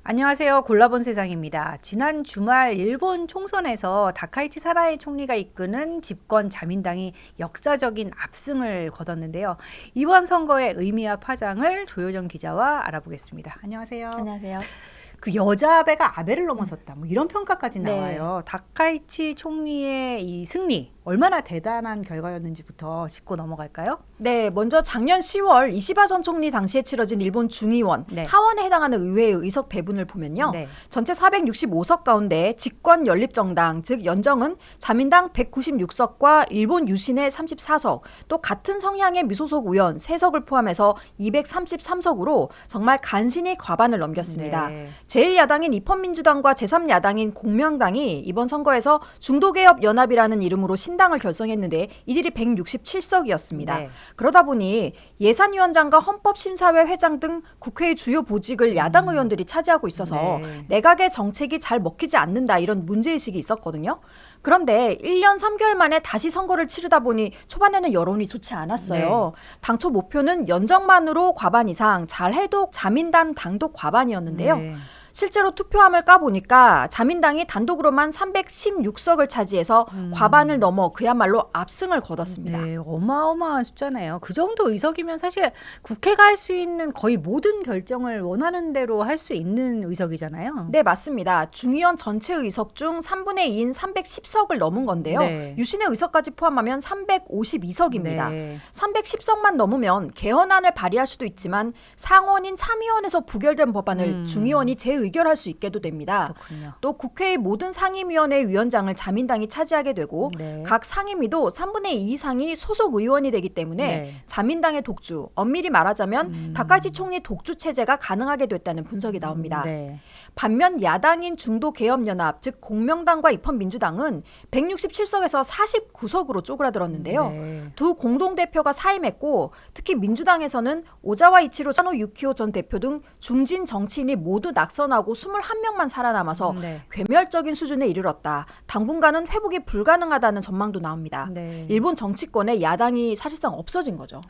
안녕하세요. 골라본 세상입니다. 지난 주말 일본 총선에서 다카이치 사나이 총리가 이끄는 집권 자민당이 역사적인 압승을 거뒀는데요. 이번 선거의 의미와 파장을 조효정 기자와 알아보겠습니다. 안녕하세요. 안녕하세요. 그 여자 아베가 아베를 넘어섰다. 뭐 이런 평가까지 네. 나와요. 다카이치 총리의 이 승리 얼마나 대단한 결과였는지부터 짚고 넘어갈까요? 네, 먼저 작년 10월 이시바 전 총리 당시에 치러진 일본 중의원 네. 하원에 해당하는 의회의 의석 배분을 보면요. 네. 전체 465석 가운데 집권 연립정당, 즉 연정은 자민당 196석과 일본 유신의 34석, 또 같은 성향의 무소속 의원 3석을 포함해서 233석으로 정말 간신히 과반을 넘겼습니다. 네. 제1야당인 입헌민주당과 제3야당인 공명당이 이번 선거에서 중도개혁연합이라는 이름으로 신당을 결성했는데 이들이 167석이었습니다. 네. 그러다 보니 예산위원장과 헌법심사회 회장 등 국회의 주요 보직을 야당 의원들이 차지하고 있어서 네. 내각의 정책이 잘 먹히지 않는다 이런 문제의식이 있었거든요. 그런데 1년 3개월 만에 다시 선거를 치르다 보니 초반에는 여론이 좋지 않았어요. 당초 목표는 연정만으로 과반 이상, 잘해도 자민당 단독 과반이었는데요. 네. 실제로 투표함을 까보니까 자민당이 단독으로만 316석을 차지해서 과반을 넘어 그야말로 압승을 거뒀습니다. 네, 어마어마한 숫자네요. 그 정도 의석이면 사실 국회가 할 수 있는 거의 모든 결정을 원하는 대로 할 수 있는 의석이잖아요. 네, 맞습니다. 중의원 전체 의석 중 3분의 2인 310석을 넘은 건데요. 네. 유신의 의석까지 포함하면 352석입니다. 네. 310석만 넘으면 개헌안을 발의할 수도 있지만 상원인 참의원에서 부결된 법안을 중의원이 재의결할 수 있게도 됩니다. 그렇군요. 또 국회의 모든 상임위원회 위원장을 자민당이 차지하게 되고 네. 각 상임위도 3분의 2 이상이 소속 의원이 되기 때문에 네. 자민당의 독주, 엄밀히 말하자면 다카이치 총리 독주 체제가 가능하게 됐다는 분석이 나옵니다. 네. 반면 야당인 중도개혁연합, 즉 공명당과 입헌민주당은 167석에서 49석으로 쪼그라들었는데요. 네. 두 공동대표가 사임했고 특히 민주당에서는 오자와 이치로 사노 유키오 전 대표 등 중진 정치인이 모두 낙선하고 21명만 살아남아서 네. 괴멸적인 수준에 이르렀다. 당분간은 회복이 불가능하다는 전망도 나옵니다. 네. 일본 정치권에 야당이 사실상 없어진 거죠.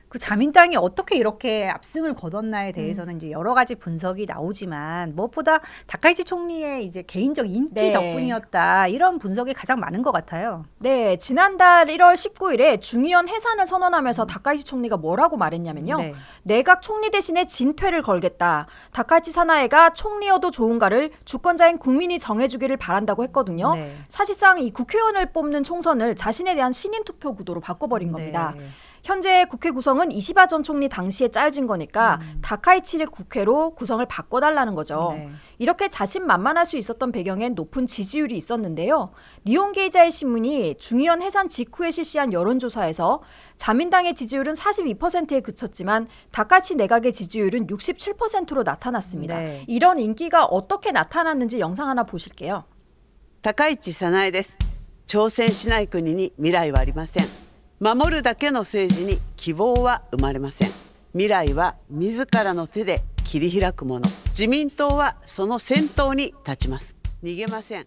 그 자민당이 어떻게 이렇게 압승을 거뒀나에 대해서는 이제 여러 가지 분석이 나오지만 무엇보다 다카이치 총리의 이제 개인적 인기 네. 덕분이었다. 이런 분석이 가장 많은 것 같아요. 네, 지난달 1월 19일에 중의원 해산을 선언하면서 다카이치 총리가 뭐라고 말했냐면요. 네. 내각 총리 대신에 진퇴를 걸겠다. 다카이치 사나이가 총리여도 좋은가를 주권자인 국민이 정해주기를 바란다고 했거든요. 네. 사실상 이 국회의원을 뽑는 총선을 자신에 대한 신임 투표 구도로 바꿔버린 겁니다. 네. 현재 국회 구성은 이시바 전 총리 당시에 짜여진 거니까 다카이치의 국회로 구성을 바꿔달라는 거죠. 네. 이렇게 자신만만할 수 있었던 배경엔 높은 지지율이 있었는데요. 니혼게이자의 신문이 중의원 해산 직후에 실시한 여론조사에서 자민당의 지지율은 42%에 그쳤지만 다카이치 내각의 지지율은 67%로 나타났습니다. 네. 이런 인기가 어떻게 나타났는지 영상 하나 보실게요. 高市早苗です。挑戦しない国に未来はありません。守るだけの政治に希望は生まれません。未来は自らの手で切り開くもの。自民党はその先頭に立ちます。逃げません。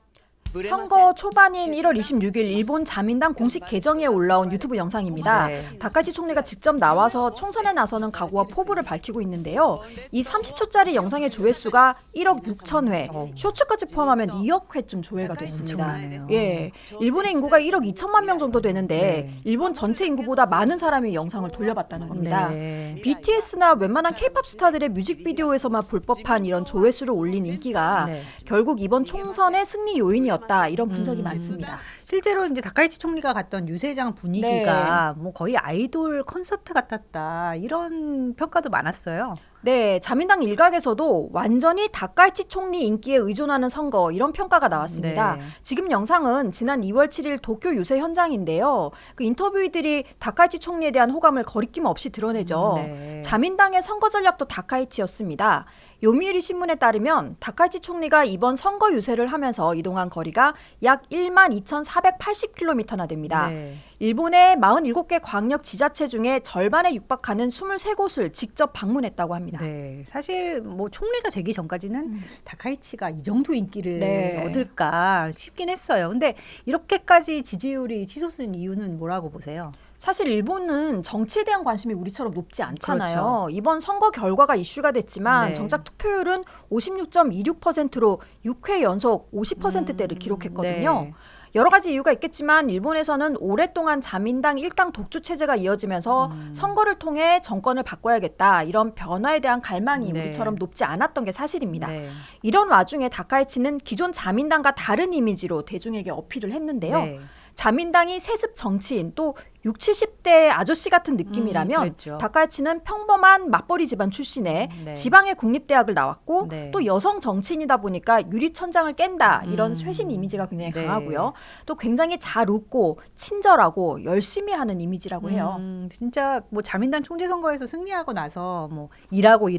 선거 초반인 1월 26일 일본 자민당 공식 계정에 올라온 유튜브 영상입니다. 네. 다카이치 총리가 직접 나와서 총선에 나서는 각오와 포부를 밝히고 있는데요. 이 30초짜리 영상의 조회수가 1억 6천 회, 쇼츠까지 포함하면 2억 회쯤 조회가 됐습니다. 엄청나네요. 예, 일본의 인구가 1억 2천만 명 정도 되는데 네. 일본 전체 인구보다 많은 사람이 영상을 돌려봤다는 겁니다. 네. BTS나 웬만한 K-팝 스타들의 뮤직비디오에서만 볼 법한 이런 조회수를 올린 인기가 네. 결국 이번 총선의 승리 요인이었다. 이런 분석이 많습니다. 실제로 이제 다카이치 총리가 갔던 유세장 분위기가 뭐 거의 아이돌 콘서트 같았다. 이런 평가도 많았어요. 네, 자민당 일각에서도 완전히 다카이치 총리 인기에 의존하는 선거 이런 평가가 나왔습니다. 네. 지금 영상은 지난 2월 7일 도쿄 유세 현장인데요. 그 인터뷰이들이 다카이치 총리에 대한 호감을 거리낌 없이 드러내죠. 네. 자민당의 선거 전략도 다카이치였습니다. 요미우리 신문에 따르면 다카이치 총리가 이번 선거 유세를 하면서 이동한 거리가 약 12,400 480km나 됩니다. 네. 일본의 47개 광역 지자체 중에 절반에 육박하는 23곳을 직접 방문했다고 합니다. 네, 사실 뭐 총리가 되기 전까지는 다카이치가 이 정도 인기를 네. 얻을까 싶긴 했어요. 근데 이렇게까지 지지율이 치솟은 이유는 뭐라고 보세요? 사실 일본은 정치에 대한 관심이 우리처럼 높지 않잖아요. 그렇죠. 이번 선거 결과가 이슈가 됐지만 네. 정작 투표율은 56.26%로 6회 연속 50%대를 기록했거든요. 네. 여러 가지 이유가 있겠지만 일본에서는 오랫동안 자민당 일당 독주 체제가 이어지면서 선거를 통해 정권을 바꿔야겠다 이런 변화에 대한 갈망이 네. 우리처럼 높지 않았던 게 사실입니다. 네. 이런 와중에 다카이치는 기존 자민당과 다른 이미지로 대중에게 어필을 했는데요. 네. 자민당이 세습 정치인 또 60, 70대 아저씨 같은 느낌이라면 그랬죠. 다카이치는 평범한 맞벌이 집안 출신에 네. 지방의 국립대학을 나왔고 네. 또 여성 정치인이다 보니까 유리천장을 깬다 이런 쇄신 이미지가 굉장히 네. 강하고요. 또 굉장히 잘 웃고 친절하고 열심히 하는 이미지라고 해요. 진짜 뭐 자민당 총재 선거에서 승리하고 나서 뭐 일하고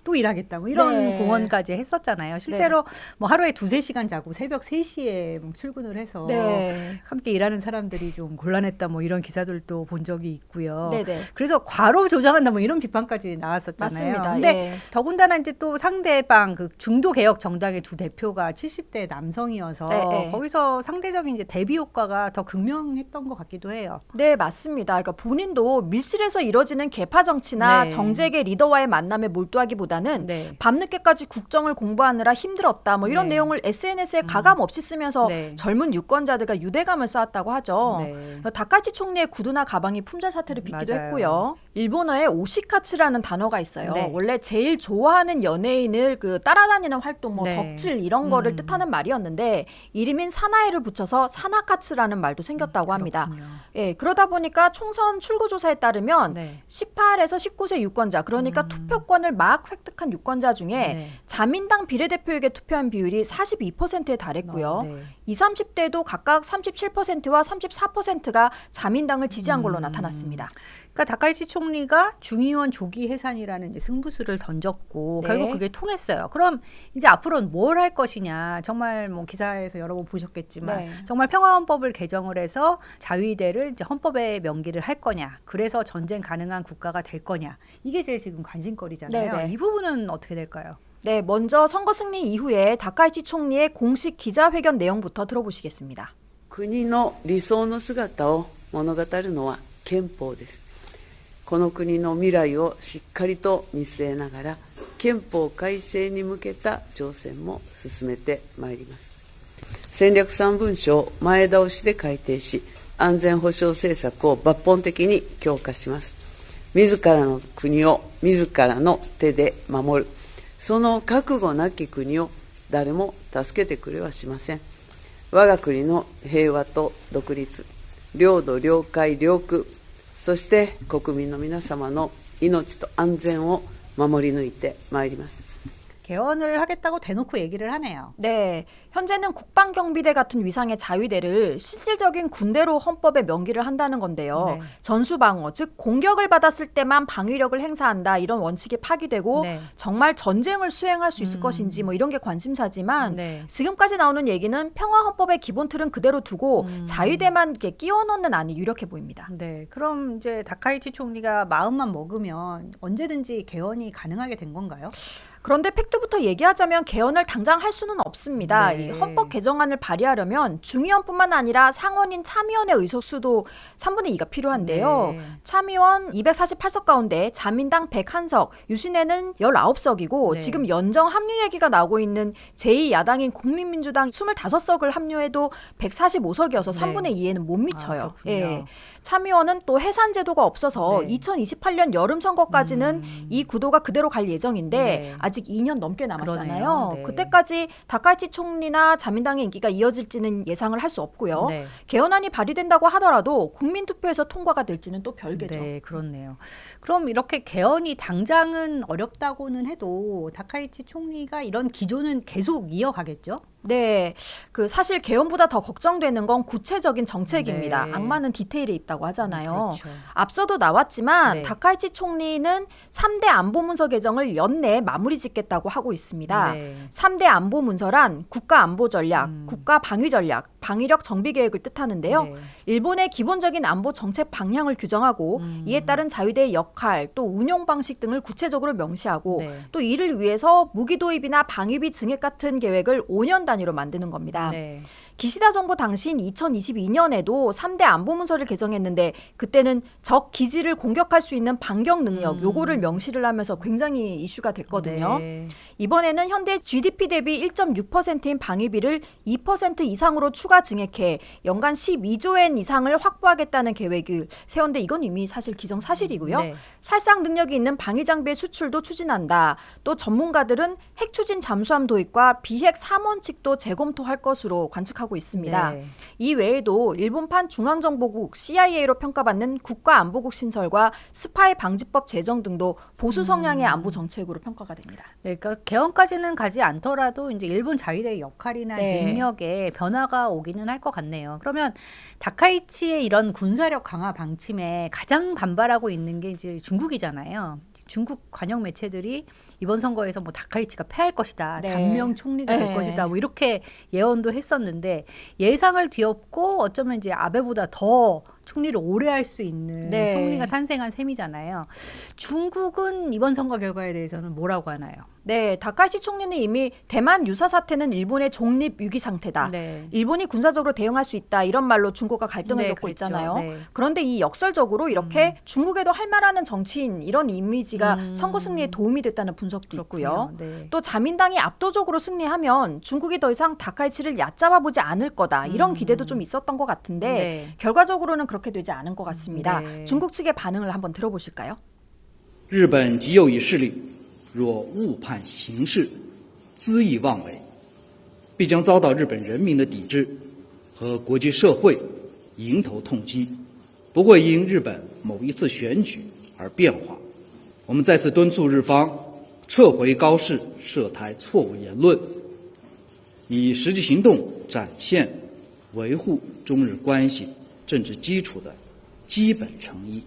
또 일하겠다 뭐 이런 네. 공언까지 했었잖아요. 실제로 뭐 하루에 2-3시간 자고 새벽 3시에 뭐 출근을 해서 네. 함께 일하는 사람들이 좀 곤란했다 뭐 이런 기사들도 본 적이 있고요. 네네. 그래서 과로 조장한다 뭐 이런 비판까지 나왔었잖아요. 맞습니다. 근데 예. 더군다나 이제 또 상대방 그 중도 개혁 정당의 두 대표가 70대 남성이어서 네. 거기서 상대적인 이제 대비 효과가 더 극명했던 것 같기도 해요. 네, 맞습니다. 그러니까 본인도 밀실에서 이뤄지는 계파 정치나 네. 정재계 리더와의 만남에 몰두하기보다는 네. 밤늦게까지 국정을 공부하느라 힘들었다. 뭐 이런 네. 내용을 SNS에 가감 없이 쓰면서 네. 젊은 유권자들과 유대감을 쌓았다고 하죠. 네. 다카치 총리의 구두나 가방이 품절 사태를 빚기도 맞아요. 했고요. 일본어에 오시카츠라는 단어가 있어요. 네. 원래 제일 좋아하는 연예인을 그 따라다니는 활동, 뭐 네. 덕질 이런 거를 뜻하는 말이었는데 이름인 사나이를 붙여서 사나카츠라는 말도 생겼다고 합니다. 그렇군요. 예, 그러다 보니까 총선 출구조사에 따르면 네. 18에서 19세 유권자, 그러니까 투표권을 막 획득한 유권자 중에 네. 자민당 비례대표에게 투표한 비율이 42%에 달했고요. 네. 20, 30대도 각각 37%와 34%가 자민당을 지지한 걸로 나타났습니다. 그러니까 다카이치 총리가 중의원 조기 해산이라는 이제 승부수를 던졌고 네. 결국 그게 통했어요. 그럼 이제 앞으로는 뭘 할 것이냐. 정말 뭐 기사에서 여러 번 보셨겠지만 네. 정말 평화헌법을 개정을 해서 자위대를 이제 헌법에 명기를 할 거냐. 그래서 전쟁 가능한 국가가 될 거냐. 이게 제 지금 관심거리잖아요. 네, 네. 이 부분은 어떻게 될까요? 네, 먼저 선거 승리 이후에 다카이치 총리의 공식 기자회견 내용부터 들어보시겠습니다. 国の理想の姿を物語るのは憲法です。この国の未来をしっかりと見据えながら憲法改正に向けた挑戦も進めてまいります。戦略3文書を前倒しで改定し、安全保障政策を抜本的に強化します。自らの国を自らの手で守る。その覚悟なき国を誰も助けてくれはしません。我が国の平和と独立、領土、領海、領空、そして国民の皆様の命と安全を守り抜いてまいります。 개헌을 하겠다고 대놓고 얘기를 하네요. 네, 현재는 국방경비대 같은 위상의 자위대를 실질적인 군대로 헌법에 명기를 한다는 건데요. 네. 전수방어, 즉 공격을 받았을 때만 방위력을 행사한다 이런 원칙이 파기되고 네. 정말 전쟁을 수행할 수 있을 것인지 뭐 이런 게 관심사지만 네. 지금까지 나오는 얘기는 평화헌법의 기본 틀은 그대로 두고 자위대만 이렇게 끼워 넣는 안이 유력해 보입니다. 네, 그럼 이제 다카이치 총리가 마음만 먹으면 언제든지 개헌이 가능하게 된 건가요? 그런데 팩트부터 얘기하자면 개헌을 당장 할 수는 없습니다. 네. 이 헌법 개정안을 발의하려면 중의원뿐만 아니라 상원인 참의원의 의석수도 3분의 2가 필요한데요. 네. 참의원 248석 가운데 자민당 101석, 유신회는 19석이고 네. 지금 연정 합류 얘기가 나오고 있는 제2야당인 국민민주당 25석을 합류해도 145석이어서 네. 3분의 2에는 못 미쳐요. 예. 그렇군요. 참의원은 또 해산 제도가 없어서 네. 2028년 여름 선거까지는 이 구도가 그대로 갈 예정인데 네. 아직 2년 넘게 남았잖아요. 그러네요. 네. 그때까지 다카이치 총리나 자민당의 인기가 이어질지는 예상을 할 수 없고요. 네. 개헌안이 발의된다고 하더라도 국민투표에서 통과가 될지는 또 별개죠. 네, 그렇네요. 그럼 이렇게 개헌이 당장은 어렵다고는 해도 다카이치 총리가 이런 기조는 계속 이어가겠죠? 네, 그 사실 개헌보다 더 걱정되는 건 구체적인 정책입니다. 네. 악마는 디테일에 있다고 하잖아요. 그렇죠. 앞서도 나왔지만 네. 다카이치 총리는 3대 안보문서 개정을 연내에 마무리 짓겠다고 하고 있습니다. 네. 3대 안보문서란 국가안보전략, 음. 국가방위전략, 방위력 정비계획을 뜻하는데요. 네. 일본의 기본적인 안보 정책 방향을 규정하고 이에 따른 자위대의 역할, 또 운용 방식 등을 구체적으로 명시하고 네. 또 이를 위해서 무기 도입이나 방위비 증액 같은 계획을 5년 단위로 만드는 겁니다. 네. 기시다 정부 당시인 2022년에도 3대 안보문서를 개정했는데 그때는 적 기지를 공격할 수 있는 반격 능력 요거를 명시를 하면서 굉장히 이슈가 됐거든요. 네. 이번에는 현대 GDP 대비 1.6%인 방위비를 2% 이상으로 추가 증액해 연간 12조엔 이상을 확보하겠다는 계획을 세웠는데 이건 이미 사실 기정사실이고요. 네. 살상 능력이 있는 방위 장비의 수출도 추진한다. 또 전문가들은 핵 추진 잠수함 도입과 비핵 3원칙도 재검토할 것으로 관측하고 있습니다. 네. 이 외에도 일본판 중앙정보국 CIA로 평가받는 국가안보국 신설과 스파이 방지법 제정 등도 보수 성향의 안보 정책으로 평가가 됩니다. 네, 그러니까 개헌까지는 가지 않더라도 이제 일본 자위대의 역할이나 네. 능력에 변화가 오기는 할 것 같네요. 그러면 다카이치의 이런 군사력 강화 방침에 가장 반발하고 있는 게 이제 중국이잖아요. 중국 관영 매체들이 이번 선거에서 뭐 다카이치가 패할 것이다, 네. 단명 총리가 될 네. 것이다, 뭐 이렇게 예언도 했었는데 예상을 뒤엎고 어쩌면 이제 아베보다 더 총리를 오래 할 수 있는 네. 총리가 탄생한 셈이잖아요. 중국은 이번 선거 결과에 대해서는 뭐라고 하나요? 네, 다카이치 총리는 이미 대만 유사 사태는 일본의 독립 위기 상태다. 네. 일본이 군사적으로 대응할 수 있다. 이런 말로 중국과 갈등을 네, 겪고 그렇죠. 있잖아요. 네. 그런데 이 역설적으로 이렇게 중국에도 할 말하는 정치인 이런 이미지가 선거 승리에 도움이 됐다는 분석도 있고요. 네. 또 자민당이 압도적으로 승리하면 중국이 더 이상 다카이치를 얕잡아 보지 않을 거다. 이런 기대도 좀 있었던 것 같은데 네. 결과적으로는 그렇게 되지 않은 것 같습니다. 네. 중국 측의 반응을 한번 들어보실까요? 日本极右翼势力若误判形势，恣意妄为，必将遭到日本人民的抵制和国际社会迎头痛击，不会因日本某一次选举而变化。我们再次敦促日方撤回高市涉台错误言论，以实际行动展现维护中日关系政治基础的基本诚意。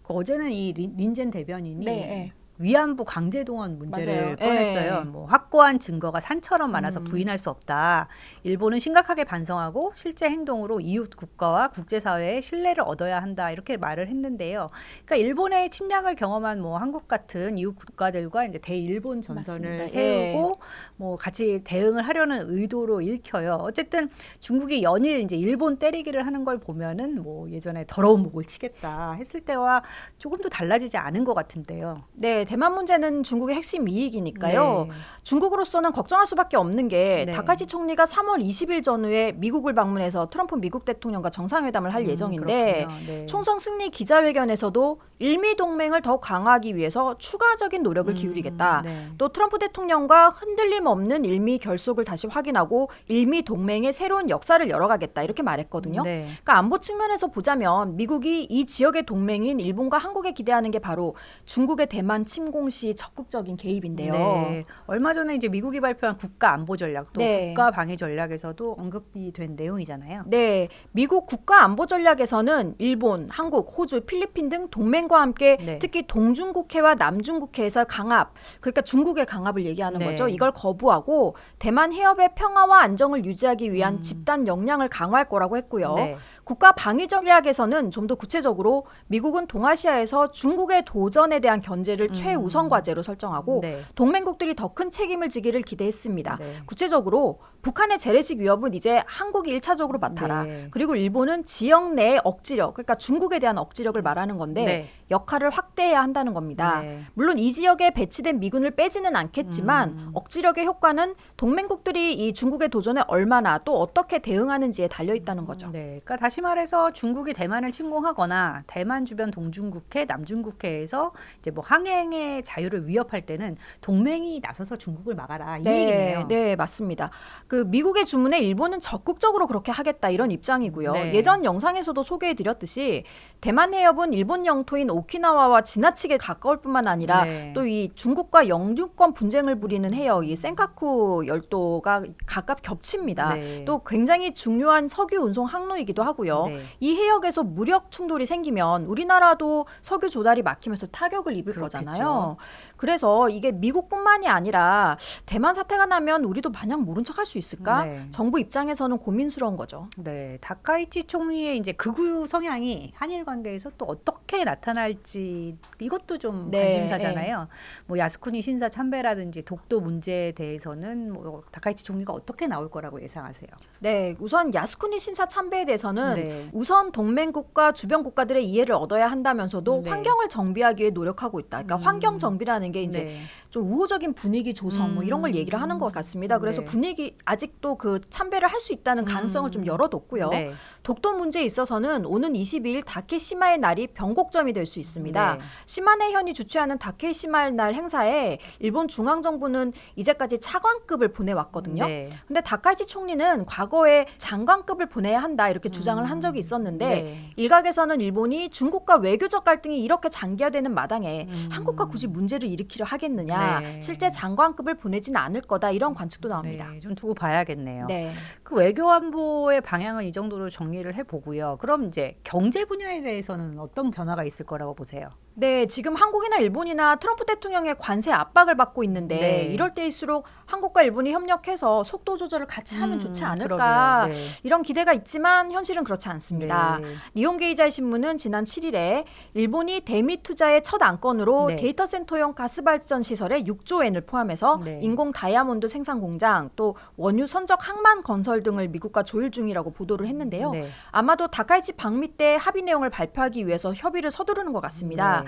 어제는 이 린젠 대변인이 네. 위안부 강제 동원 문제를 맞아요. 꺼냈어요. 네. 뭐 확고한 증거가 산처럼 많아서 부인할 수 없다. 일본은 심각하게 반성하고 실제 행동으로 이웃 국가와 국제사회의 신뢰를 얻어야 한다. 이렇게 말을 했는데요. 그러니까 일본의 침략을 경험한 뭐 한국 같은 이웃 국가들과 이제 대일본 전선을 맞습니다. 세우고 뭐 같이 대응을 하려는 의도로 읽혀요. 어쨌든 중국이 연일 이제 일본 때리기를 하는 걸 보면은 뭐 예전에 더러운 목을 치겠다 했을 때와 조금도 달라지지 않은 것 같은데요. 네, 대만 문제는 중국의 핵심 이익이니까요. 네. 중국으로서는 걱정할 수밖에 없는 게 네. 다카이치 총리가 3월 20일 전후에 미국을 방문해서 트럼프 미국 대통령과 정상회담을 할 예정인데 그렇군요. 네. 총선 승리 기자회견에서도 일미 동맹을 더 강화하기 위해서 추가적인 노력을 기울이겠다. 네. 또 트럼프 대통령과 흔들림 없는 일미 결속을 다시 확인하고 일미 동맹의 새로운 역사를 열어가겠다 이렇게 말했거든요. 네. 그러니까 안보 측면에서 보자면 미국이 이 지역의 동맹인 일본과 한국에 기대하는 게 바로 중국의 대만 침공 시 적극적인 개입인데요. 네. 얼마 전에 이제 미국이 발표한 국가 안보 전략 또 네. 국가 방위 전략에서도 언급이 된 내용이잖아요. 네, 미국 국가 안보 전략에서는 일본, 한국, 호주, 필리핀 등 동맹과 함께 네. 특히 동중국해와 남중국해에서 강압, 그러니까 중국의 강압을 얘기하는 네. 거죠. 이걸 거부하고 대만 해협의 평화와 안정을 유지하기 위한 집단 역량을 강화할 거라고 했고요. 네. 국가 방위 전략에서는 좀 더 구체적으로 미국은 동아시아에서 중국의 도전에 대한 견제를 최우선 과제로 설정하고 네. 동맹국들이 더 큰 책임을 지기를 기대했습니다. 네. 구체적으로 북한의 재래식 위협은 이제 한국이 1차적으로 맡아라. 네. 그리고 일본은 지역 내의 억지력, 그러니까 중국에 대한 억지력을 말하는 건데 네. 역할을 확대해야 한다는 겁니다. 네. 물론 이 지역에 배치된 미군을 빼지는 않겠지만 억지력의 효과는 동맹국들이 이 중국의 도전에 얼마나 또 어떻게 대응하는지에 달려 있다는 거죠. 네, 그러니까 다시 말해서 중국이 대만을 침공하거나 대만 주변 동중국해, 남중국해에서 이제 뭐 항행의 자유를 위협할 때는 동맹이 나서서 중국을 막아라 이 얘기네요. 네, 맞습니다. 그 미국의 주문에 일본은 적극적으로 그렇게 하겠다 이런 입장이고요. 네. 예전 영상에서도 소개해드렸듯이 대만 해협은 일본 영토인 오키나와와 지나치게 가까울 뿐만 아니라 네. 또 이 중국과 영유권 분쟁을 부리는 해역 이 센카쿠 열도가 각각 겹칩니다. 네. 또 굉장히 중요한 석유 운송 항로이기도 하고요. 네. 이 해역에서 무력 충돌이 생기면 우리나라도 석유 조달이 막히면서 타격을 입을 그렇겠죠. 거잖아요. 그래서 이게 미국뿐만이 아니라 대만 사태가 나면 우리도 마냥 모른 척할 수 있을까? 네. 정부 입장에서는 고민스러운 거죠. 네, 다카이치 총리의 이제 극우 성향이 한일 관계에서 또 어떻게 나타날지 이것도 좀 네, 관심사잖아요. 뭐 야스쿠니 신사 참배라든지 독도 문제에 대해서는 뭐 다카이치 총리가 어떻게 나올 거라고 예상하세요? 네, 우선 야스쿠니 신사 참배에 대해서는 네. 우선 동맹국가 주변 국가들의 이해를 얻어야 한다면서도 네. 환경을 정비하기 위해 노력하고 있다. 그러니까 환경 정비라는 게 이제 네. 좀 우호적인 분위기 조성 뭐 이런 걸 얘기를 하는 것 같습니다. 그래서 네. 분위기 아직도 그 참배를 할 수 있다는 가능성을 좀 열어뒀고요. 네. 독도 문제에 있어서는 오는 22일 다케시마의 날이 변곡점이 될 수 있습니다. 네. 시마네현이 주최하는 다케시마의 날 행사에 일본 중앙정부는 이제까지 차관급을 보내왔거든요. 네. 근데 다카이치 총리는 과거에 장관급을 보내야 한다 이렇게 주장을 한 적이 있었는데 네. 일각에서는 일본이 중국과 외교적 갈등이 이렇게 장기화되는 마당에 한국과 굳이 문제를 일으키려 하겠느냐, 네. 실제 장관급을 보내지는 않을 거다 이런 관측도 나옵니다. 네, 좀 두고 봐야겠네요. 네. 그 외교안보의 방향은 이 정도로 정리를 해보고요. 그럼 이제 경제 분야에 대해서는 어떤 변화가 있을 거라고 보세요? 네, 지금 한국이나 일본이나 트럼프 대통령의 관세 압박을 받고 있는데 네. 이럴 때일수록 한국과 일본이 협력해서 속도 조절을 같이 하면 좋지 않을까 그러게요. 네. 이런 기대가 있지만 현실은 그렇지 않습니다. 네. 니혼게이자이 신문은 지난 7일에 일본이 대미 투자의 첫 안건으로 네. 데이터 센터용 가스발전 시설에 6조 엔을 포함해서 네. 인공 다이아몬드 생산 공장 또 원유 선적 항만 건설 등을 미국과 조율 중이라고 보도를 했는데요. 네. 아마도 다카이치 방미 때 합의 내용을 발표하기 위해서 협의를 서두르는 것 같습니다. 네.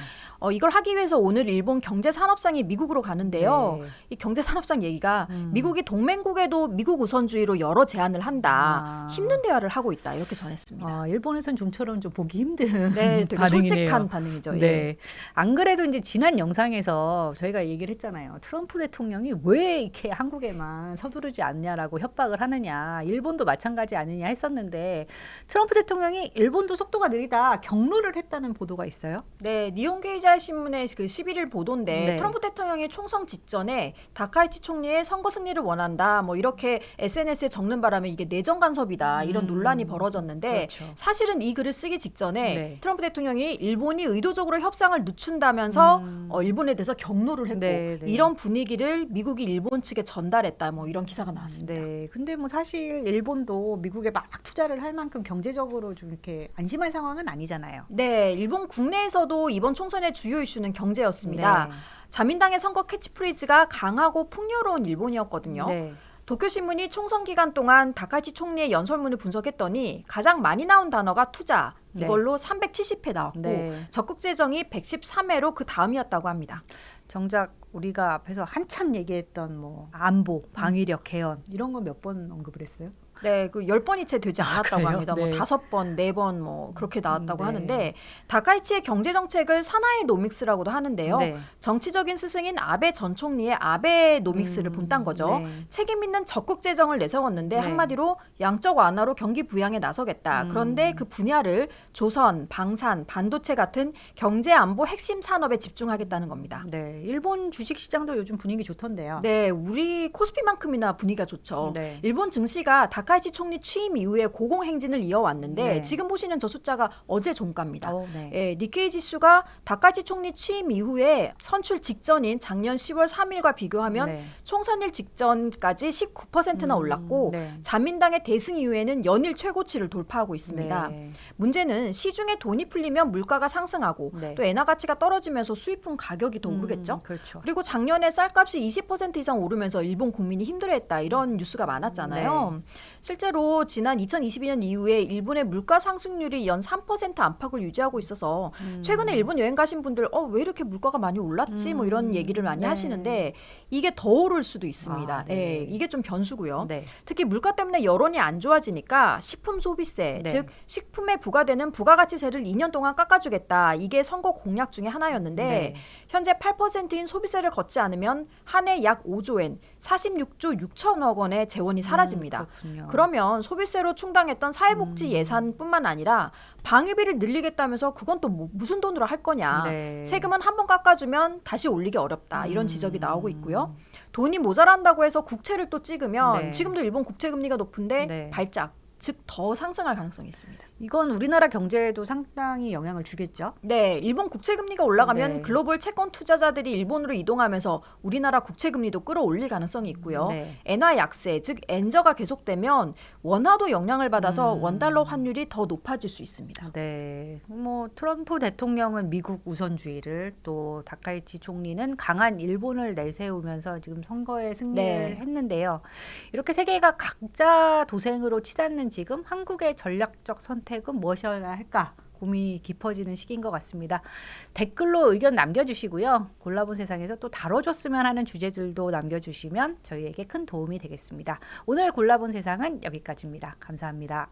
이걸 하기 위해서 오늘 일본 경제산업상이 미국으로 가는데요. 네. 이 경제산업상 얘기가 미국이 동맹국에도 미국 우선주의로 여러 제안을 한다. 아. 힘든 대화를 하고 있다. 이렇게 전했습니다. 일본에선 좀처럼 좀 보기 힘든 네, 되게 반응이네요. 솔직한 반응이죠. 예. 네. 안 그래도 이제 지난 영상에서 저희가 얘기를 했잖아요. 트럼프 대통령이 왜 이렇게 한국에만 서두르지 않냐라고 협박을 하느냐. 일본도 마찬가지 아니냐 했었는데 트럼프 대통령이 일본도 속도가 느리다 격려를 했다는 보도가 있어요. 네, 니혼게이자이 신문의 그 11일 보도인데 네. 트럼프 대통령이 총선 직전에 다카이치 총리의 선거 승리를 원한다. 뭐 이렇게 SNS에 적는 바람에 이게 내정 간섭이다. 이런 논란이 벌어졌는데 그렇죠. 사실은 이 글을 쓰기 직전에 네. 트럼프 대통령이 일본이 의도적으로 협상을 늦춘다면서 일본에 대해서 격노를 했고 네, 네. 이런 분위기를 미국이 일본 측에 전달했다. 뭐 이런 기사가 나왔습니다. 네. 근데 뭐 사실 일본도 미국에 막 투자를 할 만큼 경제적으로 좀 이렇게 안심한 상황은 아니잖아요. 네, 일본 국내에서도 이번 총선의 주요 이슈는 경제였습니다. 네. 자민당의 선거 캐치프레이즈가 강하고 풍요로운 일본이었거든요. 네. 도쿄신문이 총선 기간 동안 다카이치 총리의 연설문을 분석했더니 가장 많이 나온 단어가 투자, 네. 이걸로 370회 나왔고 네. 적극 재정이 113회로 그 다음이었다고 합니다. 정작 우리가 앞에서 한참 얘기했던 뭐 안보, 방위력 개헌 이런 거 몇 번 언급을 했어요? 네, 그 10번이 채 되지 않았다고 그래요? 합니다. 뭐 네. 5번, 4번 뭐 그렇게 나왔다고 네. 하는데 다카이치의 경제 정책을 사나이 노믹스라고도 하는데요. 네. 정치적인 스승인 아베 전 총리의 아베 노믹스를 본딴 거죠. 네. 책임 있는 적극 재정을 내세웠는데 네. 한마디로 양적 완화로 경기 부양에 나서겠다. 그런데 그 분야를 조선, 방산, 반도체 같은 경제 안보 핵심 산업에 집중하겠다는 겁니다. 네. 일본 주식 시장도 요즘 분위기 좋던데요. 네, 우리 코스피만큼이나 분위기가 좋죠. 네. 일본 증시가 다카이치 총리 취임 이후에 고공행진을 이어왔는데 네. 지금 보시는 저 숫자가 어제 종가입니다. 네. 예, 니케이 지수가 다카이치 총리 취임 이후에 선출 직전인 작년 10월 3일과 비교하면 네. 총선일 직전까지 19%나 올랐고 네. 자민당의 대승 이후에는 연일 최고치를 돌파하고 있습니다. 네. 문제는 시중에 돈이 풀리면 물가가 상승하고 네. 또 엔화 가치가 떨어지면서 수입품 가격이 더 오르겠죠. 그렇죠. 그리고 작년에 쌀값이 20% 이상 오르면서 일본 국민이 힘들어했다 이런 뉴스가 많았잖아요. 실제로 지난 2022년 이후에 일본의 물가 상승률이 연 3% 안팎을 유지하고 있어서 최근에 일본 여행 가신 분들 왜 이렇게 물가가 많이 올랐지 뭐 이런 얘기를 많이 네. 하시는데 이게 더 오를 수도 있습니다. 아, 네. 예, 이게 좀 변수고요. 네. 특히 물가 때문에 여론이 안 좋아지니까 식품 소비세, 네. 즉 식품에 부과되는 부가가치세를 2년 동안 깎아주겠다. 이게 선거 공약 중에 하나였는데 네. 현재 8%인 소비세를 걷지 않으면 한 해 약 5조 엔, 46조 6천억 원의 재원이 사라집니다. 그렇군요. 그러면 소비세로 충당했던 사회복지 예산뿐만 아니라 방위비를 늘리겠다면서 그건 또 무슨 돈으로 할 거냐. 네. 세금은 한 번 깎아주면 다시 올리기 어렵다. 이런 지적이 나오고 있고요. 돈이 모자란다고 해서 국채를 또 찍으면 네. 지금도 일본 국채 금리가 높은데 네. 발작, 즉 더 상승할 가능성이 있습니다. 이건 우리나라 경제에도 상당히 영향을 주겠죠. 네, 일본 국채 금리가 올라가면 네. 글로벌 채권 투자자들이 일본으로 이동하면서 우리나라 국채 금리도 끌어올릴 가능성이 있고요. 네. 엔화 약세, 즉 엔저가 계속되면 원화도 영향을 받아서 원달러 환율이 더 높아질 수 있습니다. 네, 뭐 트럼프 대통령은 미국 우선주의를 또 다카이치 총리는 강한 일본을 내세우면서 지금 선거에 승리를 네. 했는데요. 이렇게 세계가 각자 도생으로 치닫는 지금 한국의 전략적 선택은 무엇이어야 할까? 고민이 깊어지는 시기인 것 같습니다. 댓글로 의견 남겨주시고요. 골라본 세상에서 또 다뤄줬으면 하는 주제들도 남겨주시면 저희에게 큰 도움이 되겠습니다. 오늘 골라본 세상은 여기까지입니다. 감사합니다.